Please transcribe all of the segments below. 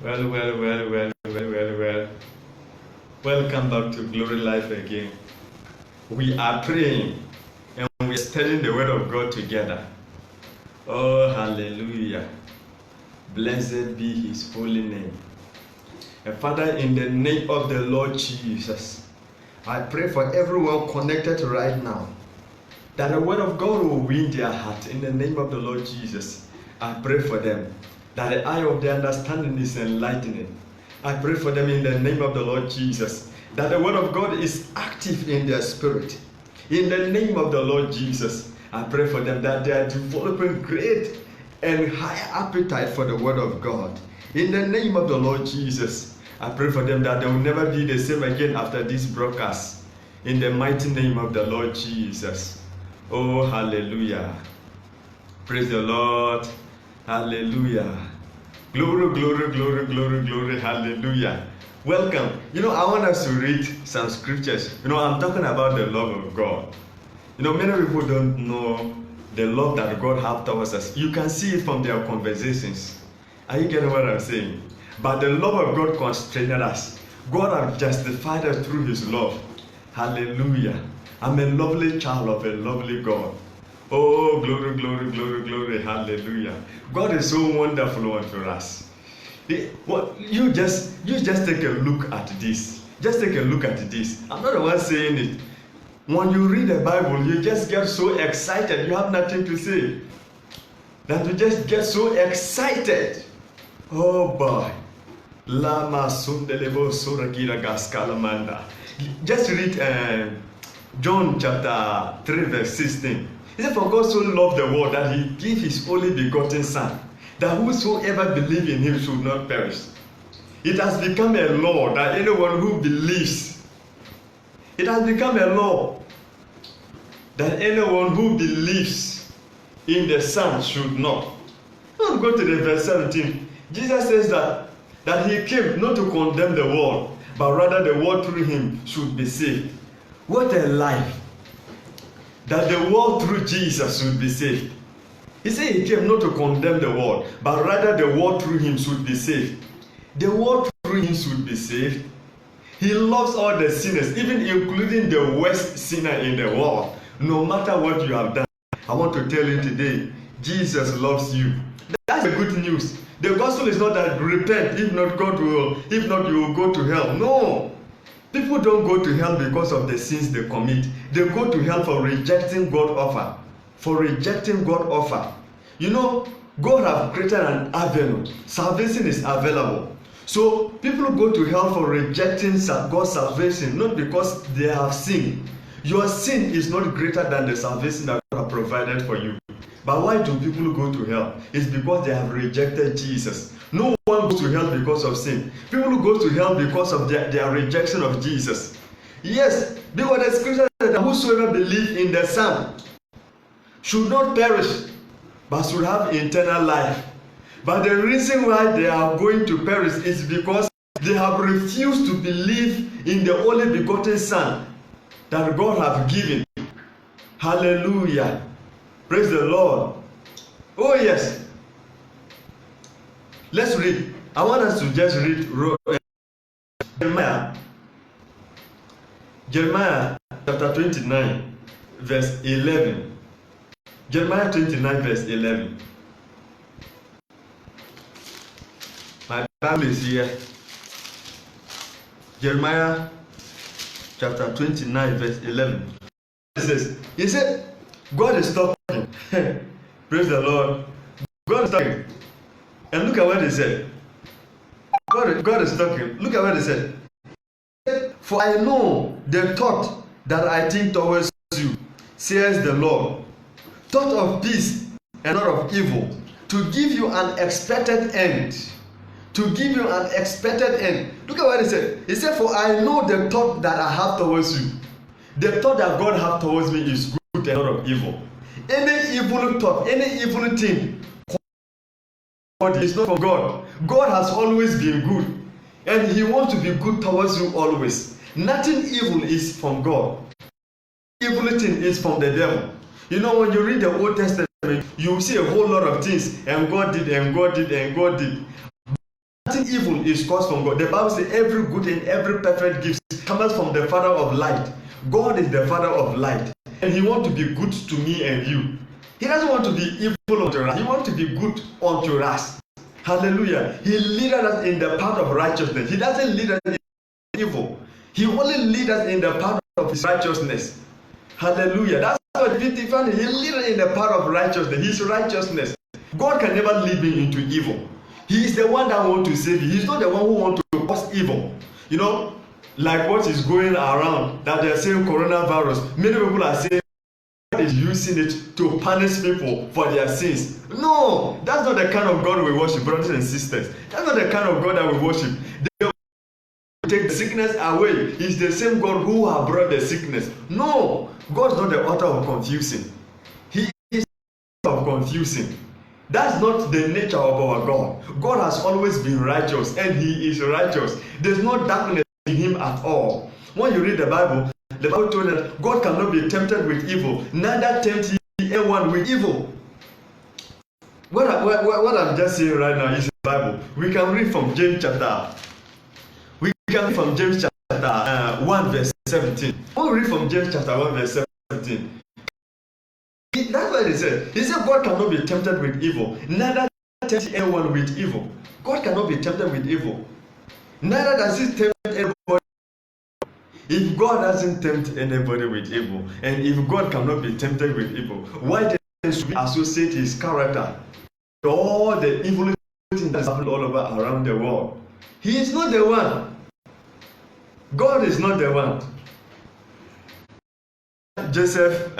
Well. Welcome back to Glory Life again. We are praying and we are studying the Word of God together. Oh, hallelujah. Blessed be His holy name. And Father, in the name of the Lord Jesus, I pray for everyone connected right now that the Word of God will win their heart. In the name of the Lord Jesus, I pray for them that the eye of their understanding is enlightening. I pray for them in the name of the Lord Jesus, that the Word of God is active in their spirit. In the name of the Lord Jesus, I pray for them that they are developing great and higher appetite for the Word of God. In the name of the Lord Jesus, I pray for them that they will never be the same again after this broadcast. In the mighty name of the Lord Jesus. Oh, hallelujah. Praise the Lord. Hallelujah. Glory, hallelujah. Welcome. I want us to read some scriptures. I'm talking about the love of God. Many people don't know the love that God has towards us. You can see it from their conversations. Are you getting what I'm saying? But the love of God constrained us. God has justified us through His love. Hallelujah. I'm a lovely child of a lovely God. Oh, glory, hallelujah. God is so wonderful unto us. You just take a look at this. Just take a look at this. I'm not the one saying it. When you read the Bible, you just get so excited. You have nothing to say. That you just get so excited. Oh boy. Lama sundelebo surakira gaskalamanda. Just read John chapter 3 verse 16. He said, for God so loved the world that He gave His only begotten Son, that whosoever believes in Him should not perish. It has become a law that anyone who believes, it has become a law that anyone who believes in the Son should not. Now go to the verse 17. Jesus says that He came not to condemn the world, but rather the world through Him should be saved. What a life! That the world through Jesus should be saved. He said He came not to condemn the world, but rather the world through Him should be saved. The world through Him should be saved. He loves all the sinners, even including the worst sinner in the world. No matter what you have done, I want to tell you today, Jesus loves you. That's the good news. The gospel is not that repent, if not you will go to hell. No. People don't go to hell because of the sins they commit. They go to hell for rejecting God's offer. God has created an avenue. Salvation is available. So people go to hell for rejecting God's salvation, not because they have sinned. Your sin is not greater than the salvation that God has provided for you. But why do people go to hell? It's because they have rejected Jesus. No one goes to hell because of sin. People go to hell because of their rejection of Jesus. Yes, because the scripture says that whosoever believes in the Son should not perish, but should have eternal life. But the reason why they are going to perish is because they have refused to believe in the only begotten Son that God has given. Hallelujah. Praise the Lord. Oh yes. Let's read. I want us to just read Jeremiah chapter 29 verse 11. Jeremiah 29 verse 11. My Bible is here. Jeremiah chapter 29 verse 11. He said, God is talking. Praise the Lord. God is talking. And look at what He said. God is talking. Look at what He said. For I know the thought that I think towards you, says the Lord. Thought of peace and not of evil, to give you an expected end. To give you an expected end. Look at what He said. He said, for I know the thought that I have towards you. The thought that God has towards me is good and not of evil. Any evil thought, any evil thing, is not from God. God has always been good, and He wants to be good towards you always. Nothing evil is from God. Evil thing is from the devil. When you read the Old Testament, you see a whole lot of things, and God did, and God did, and God did. Nothing evil is caused from God. The Bible says every good and every perfect gift comes from the Father of light. God is the Father of light. And He wants to be good to me and you. He doesn't want to be evil unto us. He wants to be good unto us. Hallelujah. He leads us in the path of righteousness. He doesn't lead us in evil. He only leads us in the path of His righteousness. Hallelujah. That's what He leads us in the path of righteousness. His righteousness. God can never lead me into evil. He is the one that wants to save you. He's not the one who wants to cause evil. You know, like what is going around, that they're saying coronavirus. Many people are saying God is using it to punish people for their sins. No, that's not the kind of God we worship, brothers and sisters. That's not the kind of God that we worship. They will take the sickness away. He's the same God who has brought the sickness. No, God's not the author of confusing. He is the author of confusing. That's not the nature of our God. God has always been righteous, and He is righteous. There's no darkness in Him at all. When you read the Bible told us God cannot be tempted with evil, neither tempt He anyone with evil. What I'm just saying right now is the Bible. We can read from James chapter 1 verse 17. When we read from James chapter 1 verse 17, that's what He said. He said God cannot be tempted with evil, neither tempt anyone with evil. God cannot be tempted with evil. Neither does He tempt anybody. If God doesn't tempt anybody with evil, and if God cannot be tempted with evil, why then should we associate His character to all the evil things that happen all over around the world? He is not the one. God is not the one. Joseph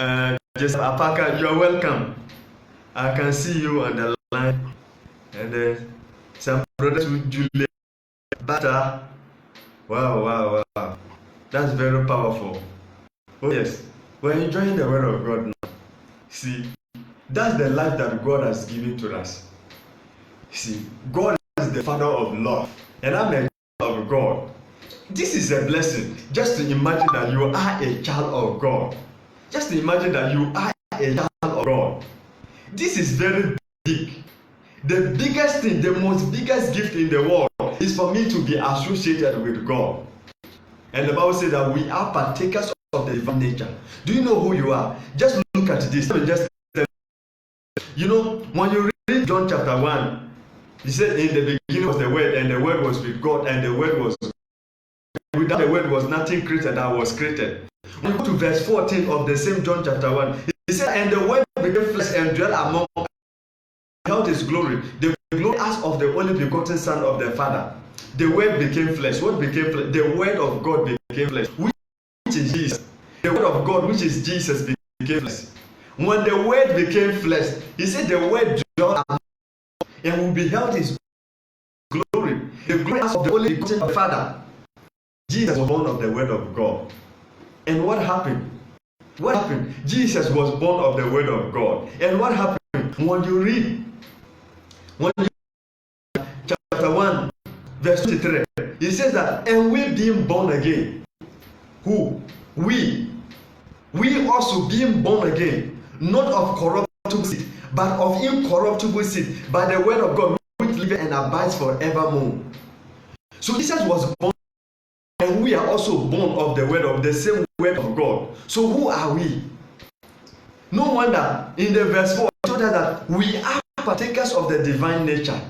Apaka, you're welcome. I can see you on the line. And some brothers with Julia Butter. Wow. That's very powerful. Oh yes, we're enjoying the word of God now. See, that's the life that God has given to us. See, God is the Father of love, and I'm a child of God. This is a blessing. Just to imagine that you are a child of God. Just to imagine that you are a child of God. This is very big. The biggest thing, the most biggest gift in the world is for me to be associated with God. And the Bible says that we are partakers of the divine nature. Do you know who you are? Just look at this. You know, when you read John chapter 1, he said in the beginning was the Word, and the Word was with God, and the Word was without the Word was nothing created that was created. When you go to verse 14 of the same John chapter 1, he said, and the Word became flesh and dwelt among us, beheld His glory, the glory as of the only begotten Son of the Father. The Word became flesh. What became flesh? The Word of God became flesh, which is Jesus. The Word of God, which is Jesus, became flesh. When the Word became flesh, He said the Word dwelt among us, and we beheld His glory, the glory as of the only begotten Father. Jesus was born of the Word of God. And what happened? What happened? Jesus was born of the Word of God. And what happened? When you read chapter 1, verse 23, it says that, and we being born again. Who? We also being born again, not of corruptible seed, but of incorruptible seed, by the word of God, which liveth and abides forevermore. So Jesus was born, and we are also born of the word of the same word of God. So who are we? No wonder in the verse 4 it told us that we are partakers of the divine nature.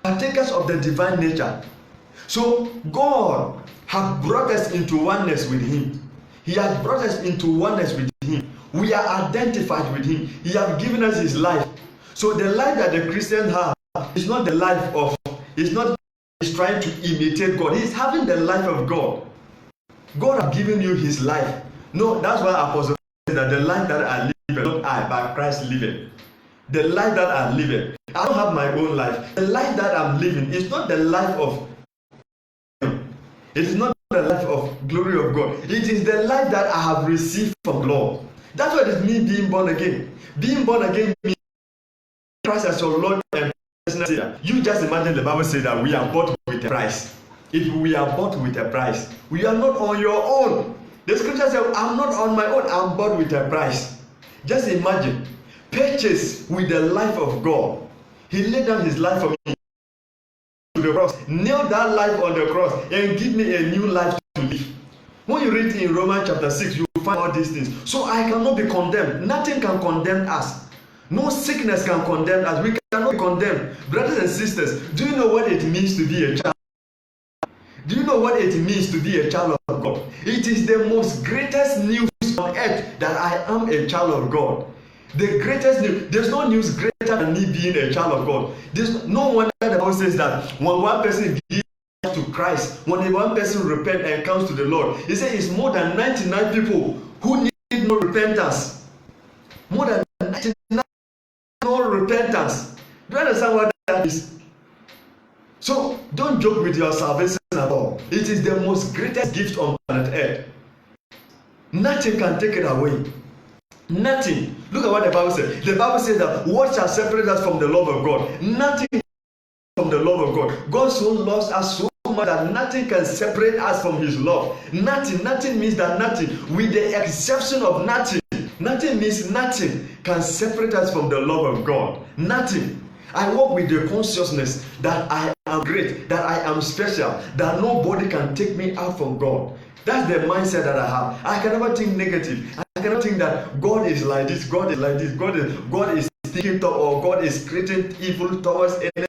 Partakers of the divine nature. So God has brought us into oneness with Him. He has brought us into oneness with Him. We are identified with Him. He has given us His life. So the life that the Christian has is not the life of, it's not he's trying to imitate God. He's having the life of God. God has given you His life. No, that's why Apostle says that the life that I live, not I, but Christ liveth. The life that I live, I don't have my own life. The life that I'm living is not the life of Him. It is not the life of glory of God. It is the life that I have received from the Lord. That's what it means being born again. Being born again means Christ as your Lord and personal Savior. You just imagine the Bible says that we are bought with a price. If we are bought with a price, we are not on your own. The scripture says, I'm not on my own, I'm bought with a price. Just imagine, purchased with the life of God. He laid down His life for me. to the cross, nail that life on the cross, and give me a new life to live. When you read in Romans chapter 6, you will find all these things. So I cannot be condemned. Nothing can condemn us. No sickness can condemn us. We cannot be condemned. Brothers and sisters, do you know what it means to be a child? Do you know what it means to be a child of God? It is the most greatest news on earth that I am a child of God. The greatest news. There's no news greater than me being a child of God. There's no wonder the Bible says that when one person gives to Christ, when one person repents and comes to the Lord, he says it's more than 99 people who need no repentance. More than 99 no repentance. Do you understand what that is? So don't joke with your salvation at all. It is the most greatest gift on planet Earth. Nothing can take it away. Nothing. Look at what the Bible says. The Bible says that what shall separate us from the love of God? Nothing from the love of God. God so loves us so much that nothing can separate us from his love. Nothing. Nothing means that nothing. With the exception of nothing. Nothing means nothing can separate us from the love of God. Nothing. I walk with the consciousness that I am great, that I am special, that nobody can take me out from God. That's the mindset that I have. I can never think negative. I cannot think that God is like this, God is like this, God is thinking or God is creating evil towards anything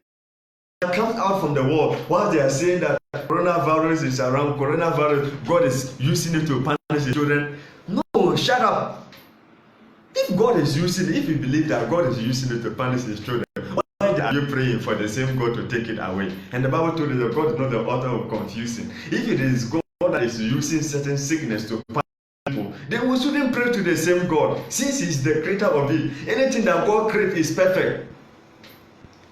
that comes out from the world. While they are saying that coronavirus is around, coronavirus, God is using it to punish his children. No, shut up. If God is using it, if you believe that God is using it to punish his children, why are you praying for the same God to take it away? And the Bible told you that God is not the author of confusion. If it is God that is using certain sickness to punish people, then we shouldn't pray to the same God, since he's the creator of it. Anything that God created is perfect.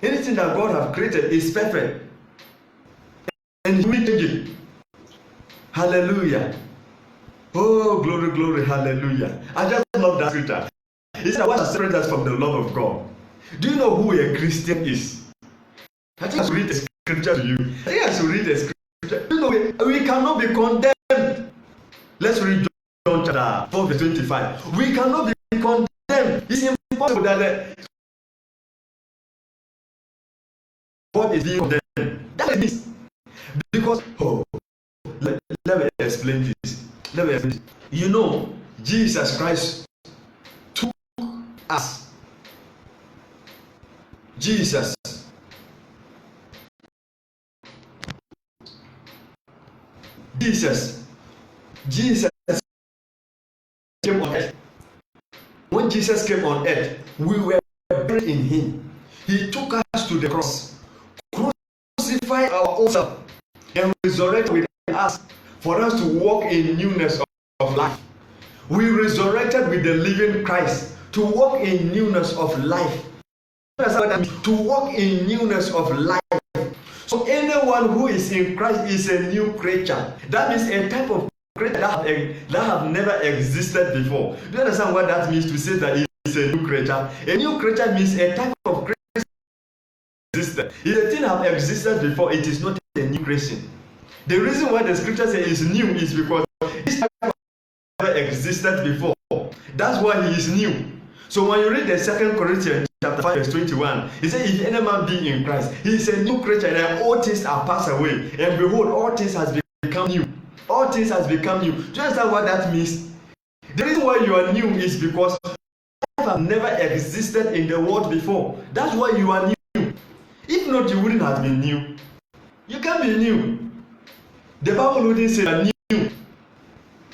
Anything that God has created is perfect. And he will change it. Hallelujah. Oh, glory, glory, hallelujah. I just love that scripture. It's what separates us from the love of God. Do you know who a Christian is? I think I should read a scripture to you. I think I should read a scripture. You know, we cannot be condemned. Let's read John chapter 4 verse 25. We cannot be condemned. It's impossible that God is being condemned. That is because, let me explain this. Let me explain this. You know, Jesus Christ took us. Jesus came on earth. When Jesus came on earth, we were buried in him. He took us to the cross, crucified our own self, and resurrected with us for us to walk in newness of life. We resurrected with the living Christ to walk in newness of life. To walk in newness of life. So anyone who is in Christ is a new creature. That means a type of creature that have never existed before. Do you understand what that means to say that it is a new creature? A new creature means a type of creature existed. If a thing have existed before, it is not a new creation. The reason why the scripture says it's new is because this type of never existed before. That's why he is new. So when you read the 2 Corinthians chapter 5 verse 21, he says, if any man be in Christ, he is a new creature, and all things are passed away, and behold, all things has become new. All things has become new. Do you understand what that means? The reason why you are new is because life have never existed in the world before. That's why you are new. If not, you wouldn't have been new. You can't be new. The Bible wouldn't say that new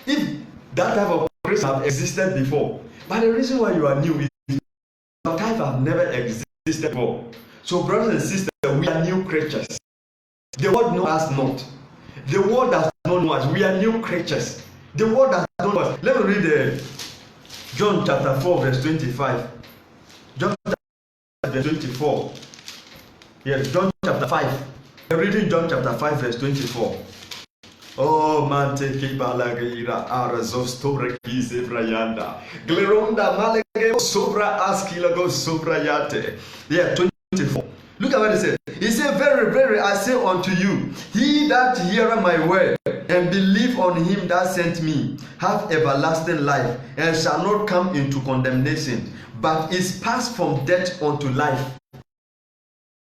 if that type of grace have existed before. But the reason why you are new is your type have never existed before. So brothers and sisters, we are new creatures. The world knows us not. The world does not know us. We are new creatures. The world does not know us. Let me read John chapter 4 verse 25. John chapter 5 verse 24. Yes, John chapter 5. We're reading John chapter 5 verse 24. Oh, mante ki balagira arazos tobre kize brayanda. Gleronda malege sobra askilago sobrayate. Yeah, 24. Look at what he said. He said, very, very, I say unto you, he that heareth my word and believe on him that sent me, have everlasting life, and shall not come into condemnation, but is passed from death unto life.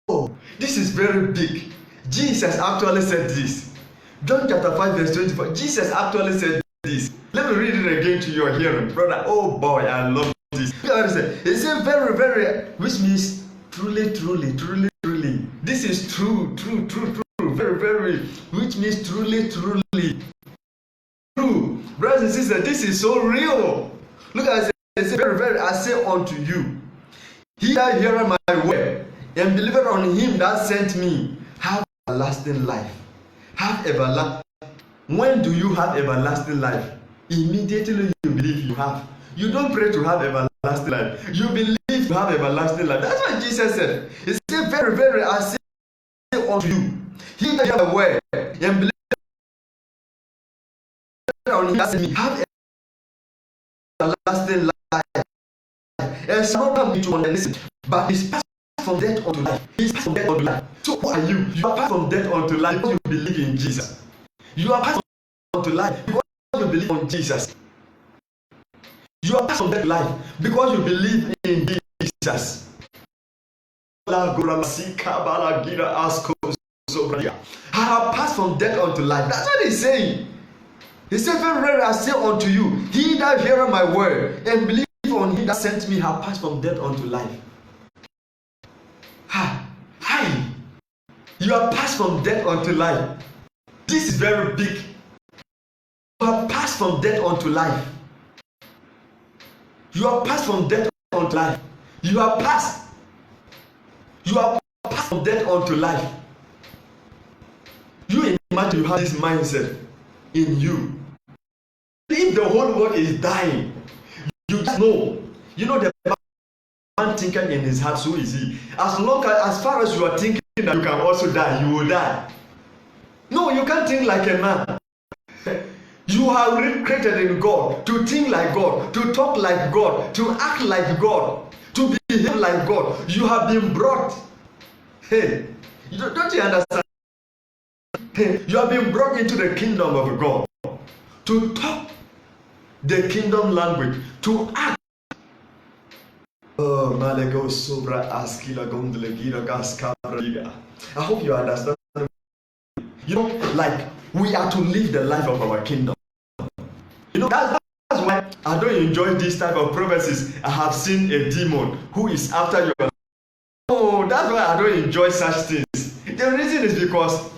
Oh, this is very big. Jesus actually said this. John chapter 5 verse 24. Jesus actually said this. Let me read it again to your hearing, brother. Oh boy, I love this. He said very, very, which means truly, truly, truly, truly. This is true, true, true, true. Very, very, which means truly, truly true. Brothers and sisters, this is so real. Look at it. It says very, very, I say unto you, he that heareth my word and believeth on him that sent me have everlasting life. Have everlasting. When do you have everlasting life? Immediately you believe you have. You don't pray to have everlasting life. You believe you have everlasting life. That's what Jesus said. He said, very, very, I say unto you, he that heareth my word and believeth on him that sent me have everlasting life. And shall not come into condemnation, but is passed from death unto life. Is passed from death unto life. So who are you? You are passed from death unto life because you believe in Jesus. You are passed unto life because you believe in Jesus. You are passed from death to life because you believe in Jesus. I have passed from death unto life. That's what he's saying. He said, very rarely I say unto you, he that heareth my word and believe on him that sent me have passed from death unto life. Hi. You are passed from death unto life. This is very big. You have passed from death unto life. You are passed from death unto life. You are passed. You are passed from death unto life. You imagine you have this mindset in you. If the whole world is dying, you just know. You know the man thinking in his heart, so is he. As far as you are thinking that you can also die, you will die. No, you can't think like a man. You are created in God to think like God, to talk like God, to act like God, to behave like God. You have been brought. Hey, don't you understand? Hey, you have been brought into the kingdom of God to talk the kingdom language, to act. Oh, Malego Sobra Askila Gondelegira Gaskabra. I hope you understand. You know, like we are to live the life of our kingdom. You know, that's why I don't enjoy this type of prophecies. I have seen a demon who is after your life. Oh, that's why I don't enjoy such things. The reason is because,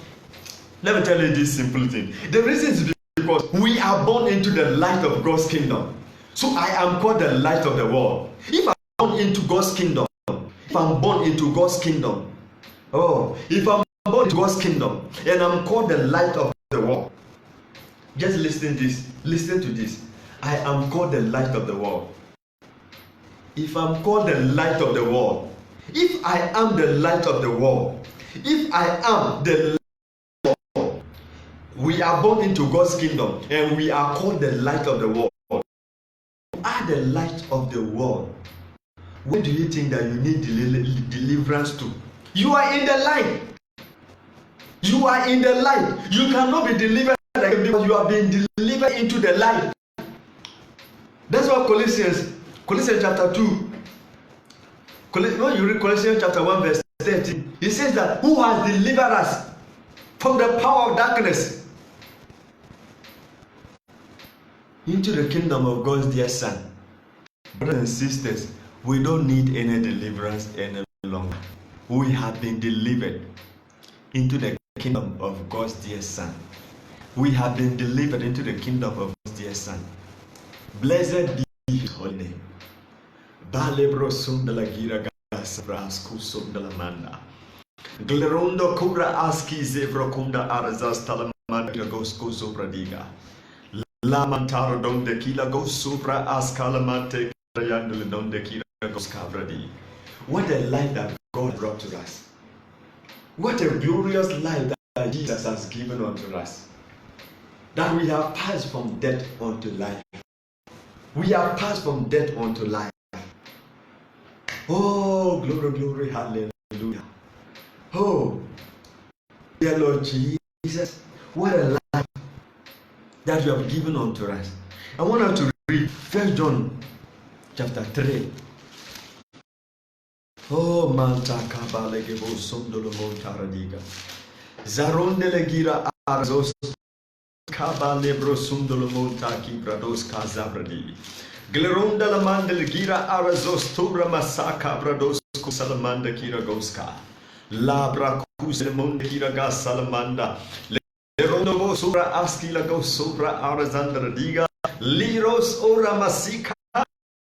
let me tell you this simple thing. The reason is because we are born into the light of God's kingdom. So I am called the light of the world. If I'm born into God's kingdom, if I'm born into God's kingdom, if I'm born into God's kingdom and I'm called the light of the world, just listen to this. I am called the light of the world. If I'm called the light of the world, if I am the light of the world, if I am the light of the world, we are born into God's kingdom and we are called the light of the world. You are the light of the world. Where do you think that you need deliverance to? You are in the light. You are in the light. You cannot be delivered because you are being delivered into the light. That's what Colossians chapter 2. When you read Colossians chapter 1 verse 13, it says that who has delivered us from the power of darkness into the kingdom of God's dear Son. Brothers and sisters, we don't need any deliverance any longer. We have been delivered into the kingdom of God's dear Son. We have been delivered into the kingdom of God's dear Son. Blessed be his holy name. Balebro sundala gira gasbrasku sundala manda. Glerondo kubra aski zebro kunda arzas talamanda gosko sobradiga. La mantaro don de kila go supra askalamante yandle don de kila goskabradi. What a life that God brought to us. What a glorious life that Jesus has given unto us. That we have passed from death unto life. We have passed from death unto life. Oh, glory, glory, hallelujah. Oh, dear Lord Jesus, what a life that you have given unto us. I want us to read 1 John chapter 3. Oh, Manta Kabalegebo Sondolo Montaradiga. Zarondele gira arzos kabalebro sundolo monta kibrados kazabradi. Gleronda la mandel gira arazos tubra masaka brados salamanda kira goska. Labra kusemonde kira gas salamanda. Lerondo sobra aski la go sobra arazandra diga. Liros ora masika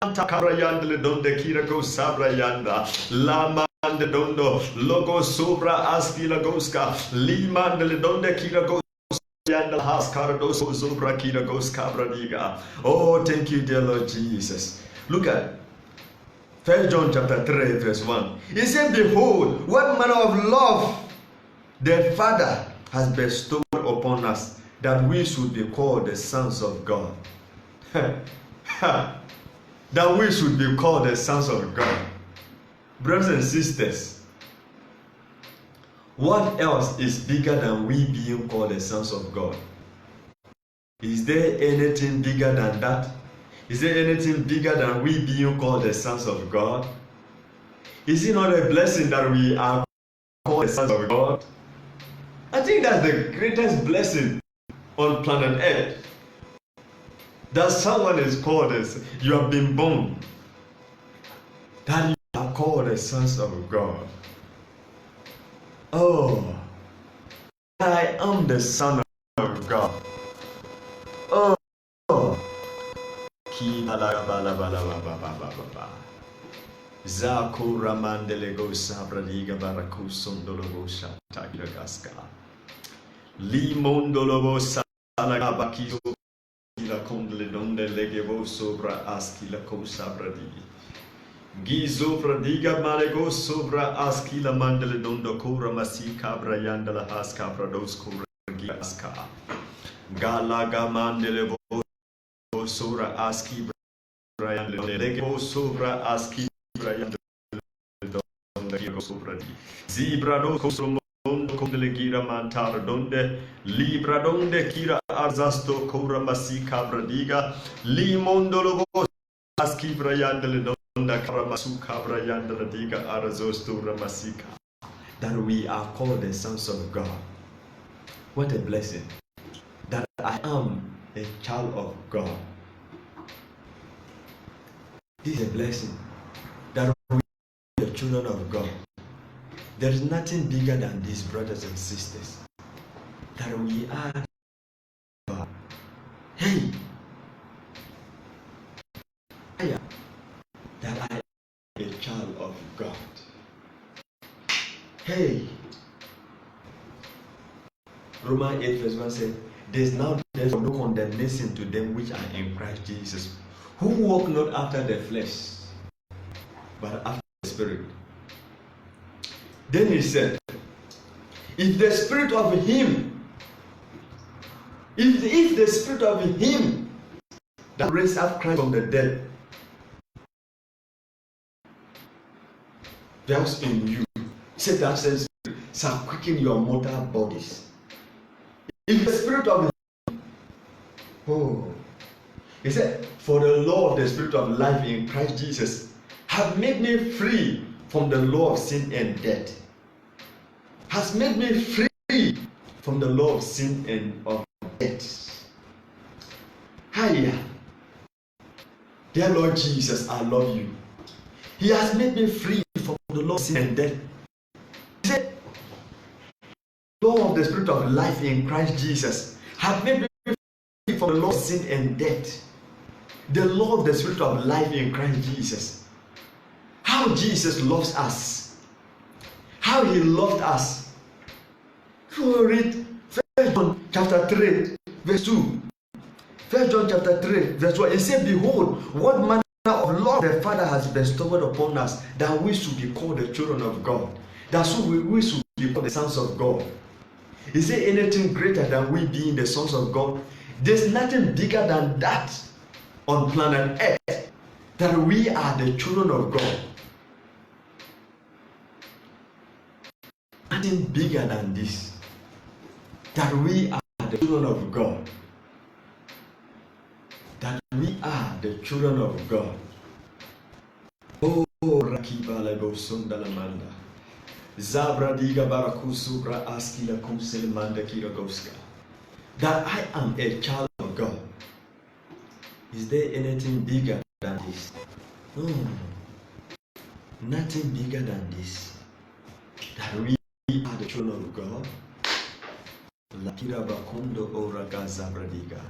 Takarayandle donde kira go sabra yanda. La mande dondo logo sobra aski la goska. Limandle donde kira go yanda haskara doso sobra kira goska bradiga. Oh, thank you, dear Lord Jesus. Look at 1 John chapter 3, verse 1. He said, behold, what manner of love the Father has bestowed upon us, that we should be called the sons of God. That we should be called the sons of God. Brothers and sisters, what else is bigger than we being called the sons of God? Is there anything bigger than that? Is there anything bigger than we being called the sons of God? Is it not a blessing that we are called the sons of God? I think that's the greatest blessing on planet Earth. That someone is called as you have been born, that you are called the sons of God. Oh, I am the son of God. Oh, Zakura mandelego sabradiga barakusondologo shatakiragaska. Limondologo salagabakizo. La condole donde legevo sopra aschi la cosa bradi. Gizo pradiga malego sopra aschi la mandele dondo cura masi cabra yanda la has cabra dos cura giaska. Galaga mandele vo sopra aschi brayanda legevo sopra aschi brayanda donde gigo sopra di. Zibra do cosmo Condele gira mantar donde libra donde kira arzasto kora masika bradiga limondolo aski brayandele donda karamasu kabrayandele diga arzosto ramasika. That we are called the sons of God. What a blessing that I am a child of God. This is a blessing that we are the children of God. There is nothing bigger than this, brothers and sisters, that we are God. Hey, that I am a child of God. Hey, Romans 8 verse 1 said, there is now therefore no condemnation to them which are in Christ Jesus, who walk not after the flesh, but after the Spirit. Then he said, if the spirit of him, if the spirit of him that raised up Christ from the dead dwells in you, he said that says, shall quicken your mortal bodies. If the spirit of him, he said, for the law of the spirit of life in Christ Jesus have made me free from the law of sin and death. Has made me free from the law of sin and of death. Hiya. Dear Lord Jesus, I love you. He has made me free from the law of sin and death. He said, the law of the spirit of life in Christ Jesus have made me free from the law of sin and death. The law of the spirit of life in Christ Jesus. How Jesus loves us. How he loved us. So read 1 John chapter 3 verse 2. 1 John chapter 3 verse 1. It said, behold, what manner of love the Father has bestowed upon us, that we should be called the children of God. That we should be called the sons of God. Is there anything greater than we being the sons of God? There's nothing bigger than that on planet Earth, that we are the children of God. Nothing bigger than this, that we are the children of God. That we are the children of God. Oh, Rakiba Lebo Sundalamanda. Zabra diga barakusubra askila kumsel manda kiragoska. That I am a child of God. Is there anything bigger than this? No. Nothing bigger than this. That we are the children of God. La kiraba kondo oraga zabradiga.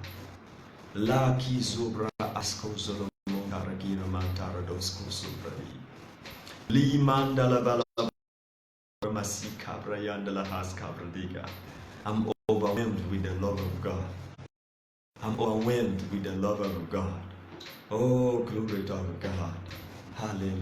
La ki zobra asko zolomo karagina mantara dosko sobradi. Li mandala bala masi kabra yandala has kabradiga. I'm overwhelmed with the love of God. I'm overwhelmed with the love of God. Oh, glory to God. Hallelujah.